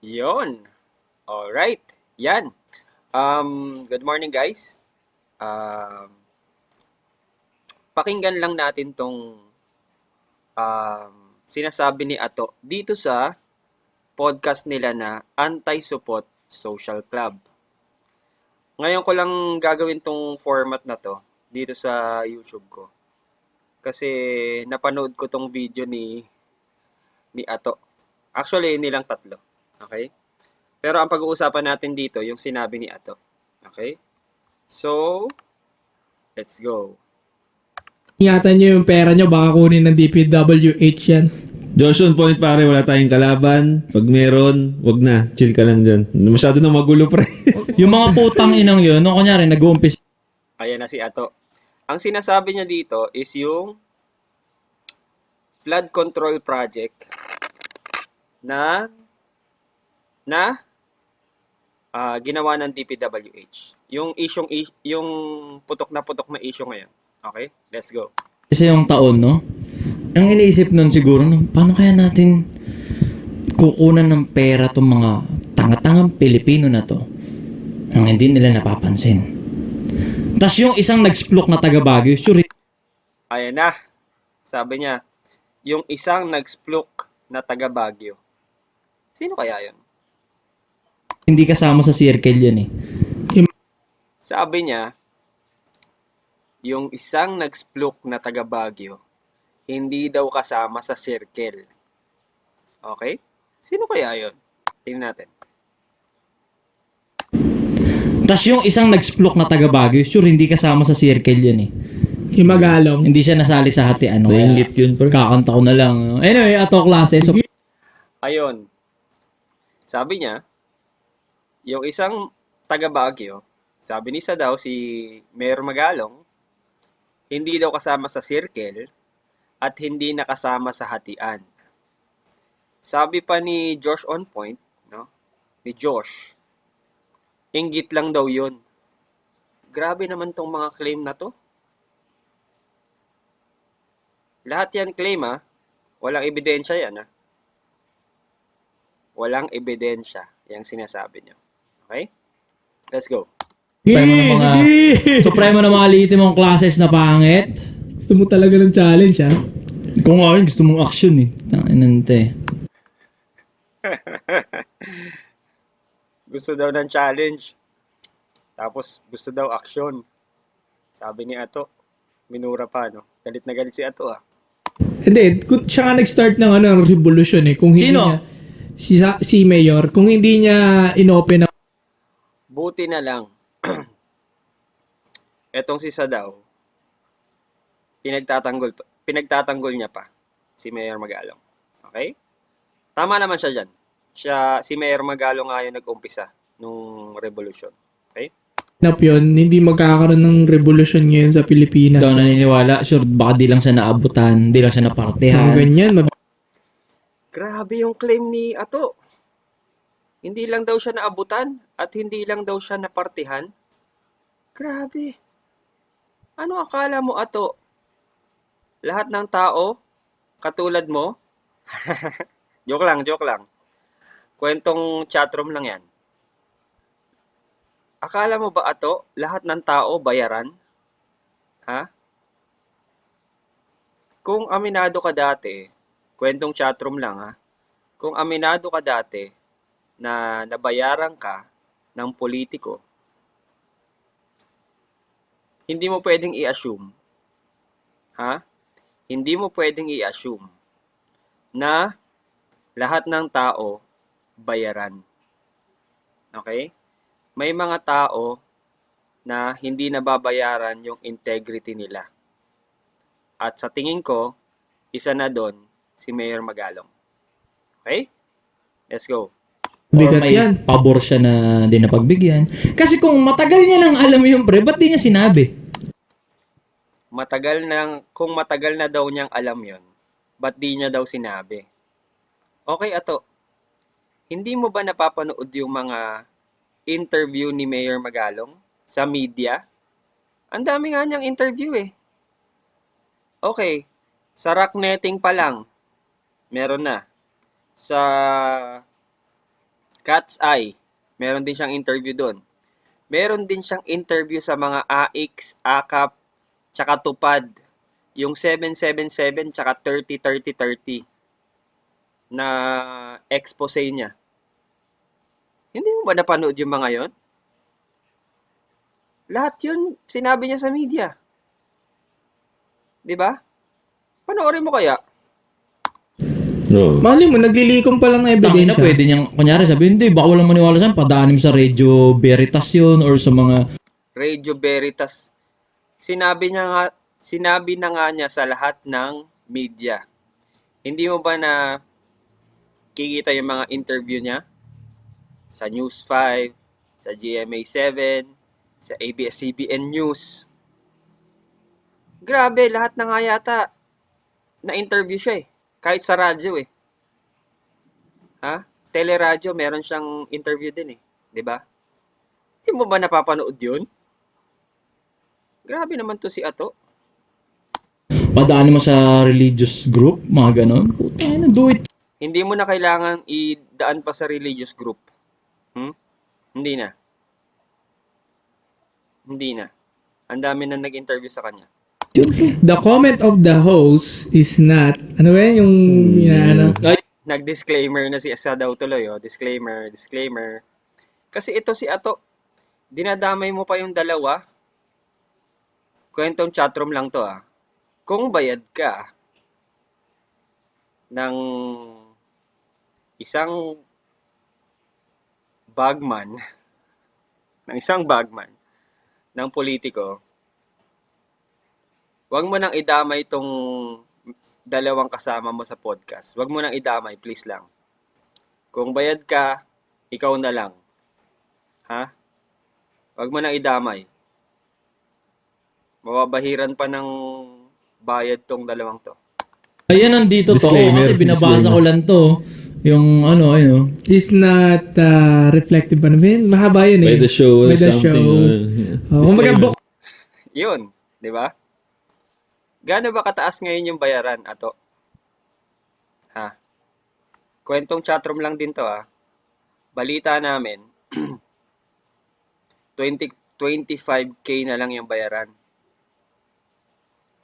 Yon. Alright. Yan. Good morning guys. Um, Pakinggan lang natin tong sinasabi ni Ato dito sa podcast nila na Anti-Supot Social Club. Ngayon ko lang gagawin tong format na to dito sa YouTube ko. Kasi napanood ko tong video ni Ato. Actually, nilang tatlo. Okay? Pero ang pag-uusapan natin dito, yung sinabi ni Ato. Okay? So, let's go. Ingatan nyo yung pera nyo, baka kunin ng DPWH yan. Joshua Point pare, wala tayong kalaban. Pag meron, wag na. Chill ka lang dyan. Masyado na magulo pre. Yung mga putang inang yun, no, kunyari, nag-uumpis Ayan na si Ato. Ang sinasabi niya dito is yung flood control project na ginawa ng DPWH. Yung putok na issue ngayon. Okay? Let's go. yung taon, no? Ang iniisip nun siguro, no, paano kaya natin kukunan ng pera tong mga tanga-tangang Pilipino na to nang hindi nila napapansin. Tapos yung isang nag-splok na taga Baguio, sure, Ayan na. Sabi niya, yung isang nag-spluk na taga Baguio. Sino kaya yun? hindi kasama sa circle yan eh. Sabi niya, yung isang nag-spluk na taga Baguio, hindi daw kasama sa circle. Okay? Sino kaya yun? Tingnan natin. Tapos yung isang nag-splok na taga Baguio, sure, hindi kasama sa circle yan eh. Si Magalong. Hindi siya nasali sa hatian. No? Naingit yun pre. Kakanta ko na lang. Anyway, ato klase. So, Ayun. Sabi niya, yung isang taga Baguio, sabi ni daw si Mayor Magalong, hindi daw kasama sa circle at hindi nakasama sa hatian. Sabi pa ni Josh On Point, no? Ni Josh, inggit lang daw yun. Grabe naman tong mga claim na to. Lahat yan claim ha. Walang ebidensya yan ha. Walang ebidensya yung sinasabi niyo. Okay? Let's go. Supremo ng mga, supremo ng mga liitim mong classes na pangit. Gusto mo talaga ng challenge, ha? Kung nga yun, gusto mong action eh. Tanginante. Gusto daw ng challenge. Tapos gusto daw action. Sabi ni Ato, minura pa no. Galit na galit si Ato ah. Hindi, siya nga nag-start ng revolution eh. Kung hindi Sino? niya, si Mayor, kung hindi niya inopen ang Buti na lang. Etong si daw, pinagtatanggol niya pa si Mayor Magalong. Okay? Tama naman siya dyan. Si Mayor Magalong nga yung nag-umpisa nung revolution. Okay? yun, hindi magkakaroon ng revolution ngayon sa Pilipinas. Ikaw naniniwala, sure, baka di lang siya naabutan, di lang siya napartehan. Kung ganyan, Grabe yung claim ni Ato. Hindi lang daw siya naabutan at hindi lang daw siya napartihan. Grabe. Ano akala mo, Ato? Lahat ng tao, katulad mo? Joke lang. Kwentong chatroom lang yan. Akala mo ba, Ato, lahat ng tao bayaran? Ha? Kung aminado ka dati, kwentong chatroom lang ha, kung aminado ka dati na nabayaran ka ng politiko, hindi mo pwedeng i-assume, ha? Hindi mo pwedeng i-assume na lahat ng tao bayaran. Okay? May mga tao na hindi nababayaran yung integrity nila. At sa tingin ko, isa na doon si Mayor Magalong. Okay? Let's go. Or bigat may yan. pabor siya na di napagbigyan. Kasi kung matagal niya lang alam yung pre, ba't di niya sinabi? Kung matagal na daw niyang alam yon, ba't di niya daw sinabi? Okay, Ato. Hindi mo ba napapanood yung mga interview ni Mayor Magalong sa media? Ang dami nga niyang interview eh. Okay, sa rock netting pa lang, meron na. Sa Cat's Eye, meron din siyang interview doon. Meron din siyang interview sa mga AX, AKAP, tsaka Tupad. Yung 777 tsaka 30-30-30 na expose niya. Hindi mo ba napanood yung mga yon? Lahat yun, sinabi niya sa media. Di ba? Panoorin mo kaya? No. Mali mo, naglilikom pa lang ng Tangina, ebidensya. pwede niyang, kunyari sabi, hindi, baka walang maniwala sa'yo, padaanin mo sa Radio Veritas yun or sa mga, Radio Veritas. Sinabi na nga niya sa lahat ng media. Hindi mo ba na kikita yung mga interview niya? Sa News 5, sa GMA7, sa ABS-CBN News. Grabe, lahat na nga yata na-interview siya eh. Kahit sa radyo eh. Ha? Teleradyo, meron siyang interview din eh. 'Di ba? Hindi mo ba napapanood yun? Grabe naman to si Ato. padaanin mo sa religious group, mga ganon. Putang do it. Hindi mo na kailangan idaan pa sa religious group. Hindi na. Hindi na. Ang dami na nag-interview sa kanya. The comment of the host is not, ano ba yan, yung, ano, Ay, Nag-disclaimer na si Asa daw tuloy. Oh. Disclaimer. Kasi ito si Ato, dinadamay mo pa yung dalawa. Kwentong chatroom lang to ah. Kung bayad ka ng isang bagman, ng politiko, wag mo nang idamay itong dalawang kasama mo sa podcast. Wag mo nang idamay, please lang. Kung bayad ka, ikaw na lang. Ha? Wag mo nang idamay. Mababahiran pa ng bayad tong dalawang to. ayan, nandito to. Disclaimer, Kasi binabasa disclaimer. ko lang to. Yung ano, is not reflective. Ano ba yun? Mahaba yun eh. By the show or By the something. show. Kumbaga, Disclaimer. Yun, di ba? Gaano ba kataas ngayon yung bayaran, Ato? Ha? Kwentong chatroom lang din to, ha? Balita namin, 25K na lang yung bayaran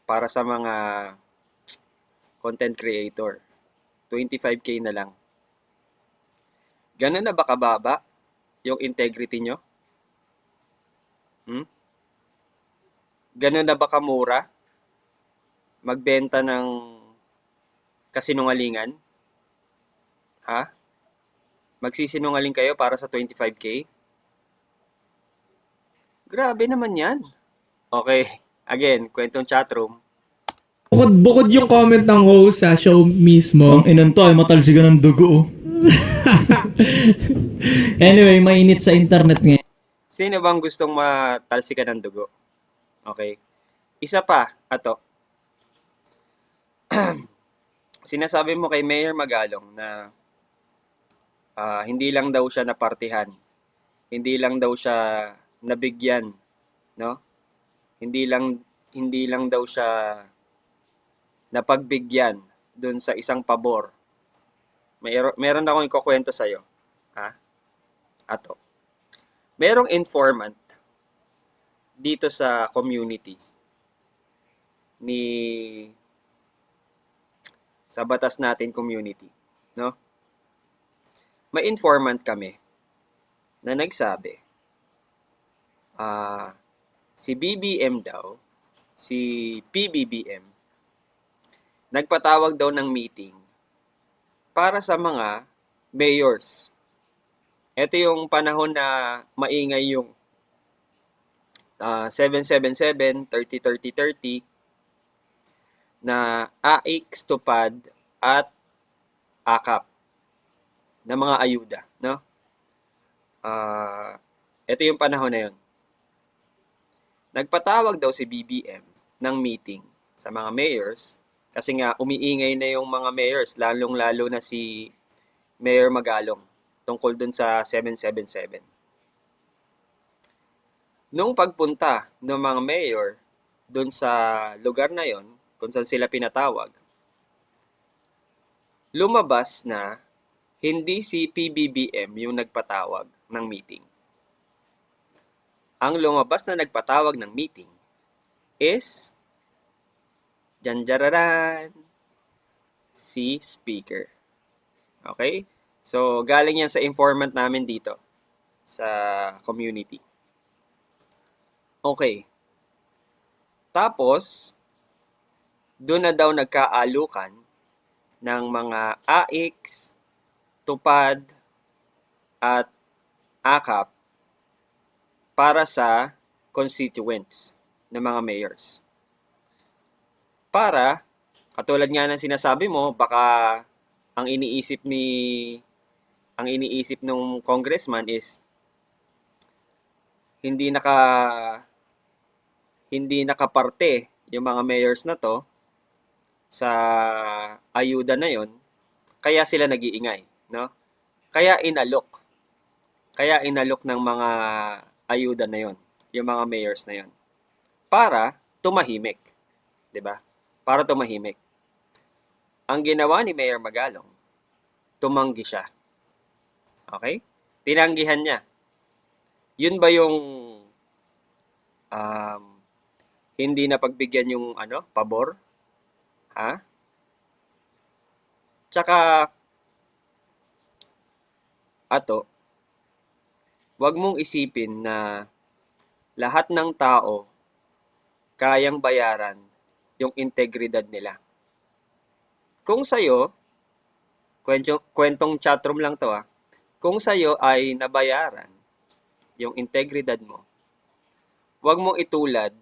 para sa mga content creator. 25K na lang. Ganun na ba kababa yung integrity nyo? Ganun na ba kamura magbenta ng kasinungalingan? Ha? Magsisinungaling kayo para sa 25K? Grabe naman yan. Okay. Again, kwentong chatroom. bukod yung comment ng host sa show mismo. ang inanto ay matalsigan ng dugo. Oh. Anyway, mainit sa internet ngayon. Sino bang gustong matalsikan ng dugo? Okay. Isa pa, Ato. Sinasabi mo kay Mayor Magalong na hindi lang daw siya napartihan. Hindi lang daw siya nabigyan, no? Hindi lang daw siya napagbigyan doon sa isang pabor. Meron akong ikukwento sa iyo, ha? Ato. Merong informant dito sa community sa batas natin community, no? May informant kami na nagsabi, si BBM daw, si PBBM, nagpatawag daw ng meeting para sa mga mayors. Ito yung panahon na maingay yung 777, 30-30-30, na AX, Tupad, at AKAP na mga ayuda, no? Ito yung panahon na yun. Nagpatawag daw si BBM ng meeting sa mga mayors kasi nga umiingay na yung mga mayors, lalong-lalo na si Mayor Magalong tungkol dun sa 777. Nung pagpunta ng mga mayor dun sa lugar na yon, kung saan sila pinatawag, lumabas na Hindi si PBBM yung nagpatawag ng meeting. Ang lumabas na nagpatawag ng meeting is janjararan, si Speaker. Okay? So, galing yan sa informant namin dito sa community. Okay. Tapos, doon na daw nagkaalukan ng mga AIX, tupad, at AKAP para sa constituents ng mga mayors. Para, katulad nga ng sinasabi mo, baka ang iniisip ng congressman is hindi nakaparte yung mga mayors na to sa ayuda na yon, kaya sila nag-iingay, no? Kaya inalok ng mga ayuda na yon, yung mga mayors na yon, para tumahimik, 'di ba? Para tumahimik. Ang ginawa ni Mayor Magalong, tumanggi siya. Okay? Tinanggihan niya. Yun ba yung hindi na pagbigyan yung pabor? Ha? Tsaka, wag mong isipin na lahat ng tao kayang bayaran yung integridad nila. Kung sa'yo, kwentong chatroom lang to kung sa'yo ay nabayaran yung integridad mo, wag mong itulad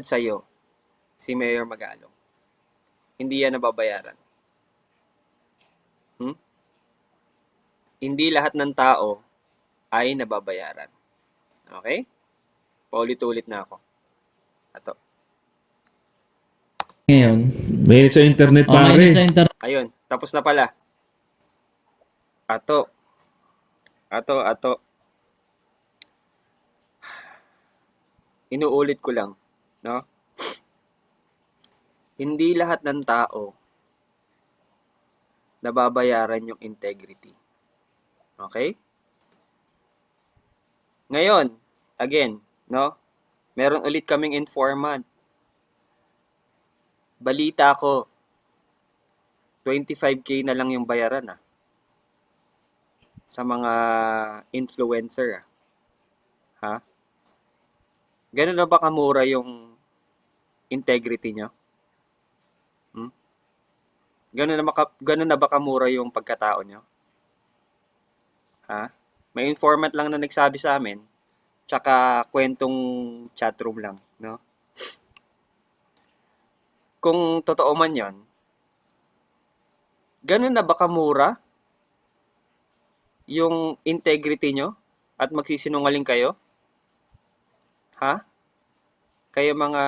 sa'yo si Mayor Magalong. Hindi yan nababayaran. Hindi lahat ng tao ay nababayaran. Okay? Paulit-ulit na ako. Ato. Ngayon, Mainit sa internet, pare. mainit sa internet. Ayun, tapos na pala. Ato. Inuulit ko lang, no? Hindi lahat ng tao nababayaran yung integrity. Okay? Ngayon, again, no? Meron ulit kaming informant. Balita ko, 25K na lang yung bayaran sa mga influencer. Ha? Ganun na ba kamura yung integrity nyo? Ganun na ba kamura yung pagkatao nyo? Ha? May informant lang na nagsabi sa amin, tsaka kwentong chatroom lang, no? Kung totoo man yon, ganun na ba kamura yung integrity nyo at magsisinungaling kayo? Ha? Kayo mga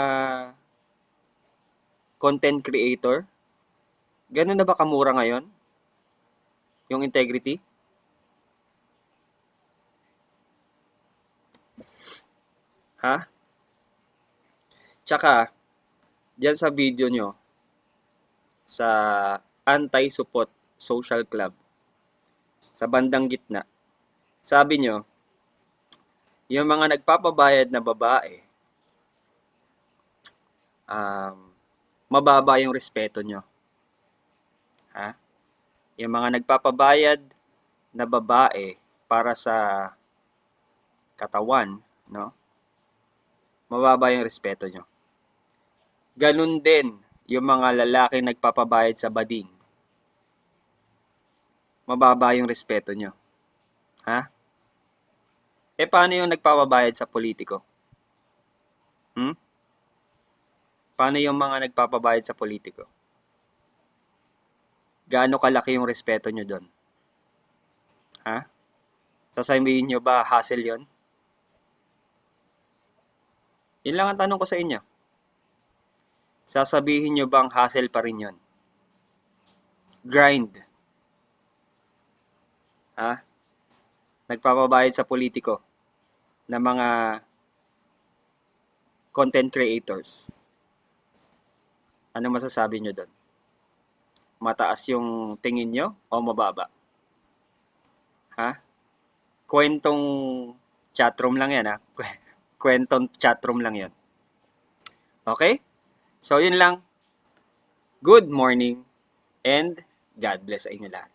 content creator? Ganun na ba kamura ngayon yung integrity? Ha? Tsaka, diyan sa video nyo, sa Anti-Support Social Club, sa bandang gitna, sabi nyo, yung mga nagpapabayad na babae, mababa yung respeto nyo. Ha? Yung mga nagpapabayad na babae para sa katawan, no? Mababa yung respeto nyo. Ganun din yung mga lalaki nagpapabayad sa bading. Mababa yung respeto nyo. Ha? Paano yung nagpapabayad sa politiko? Paano yung mga nagpapabayad sa politiko? Gaano kalaki yung respeto nyo doon? Ha? Sasabihin nyo ba hassle yon? Yun lang ang tanong ko sa inyo. Sasabihin nyo bang hassle pa rin yun? Grind. Ha? Nagpapabayad sa politiko na mga content creators. Ano masasabi nyo doon? Mataas yung tingin nyo o mababa? Ha? Kwentong chatroom lang yan, ha? Kwentong chatroom lang yan. Okay? So, yun lang. Good morning and God bless sa inyo lahat.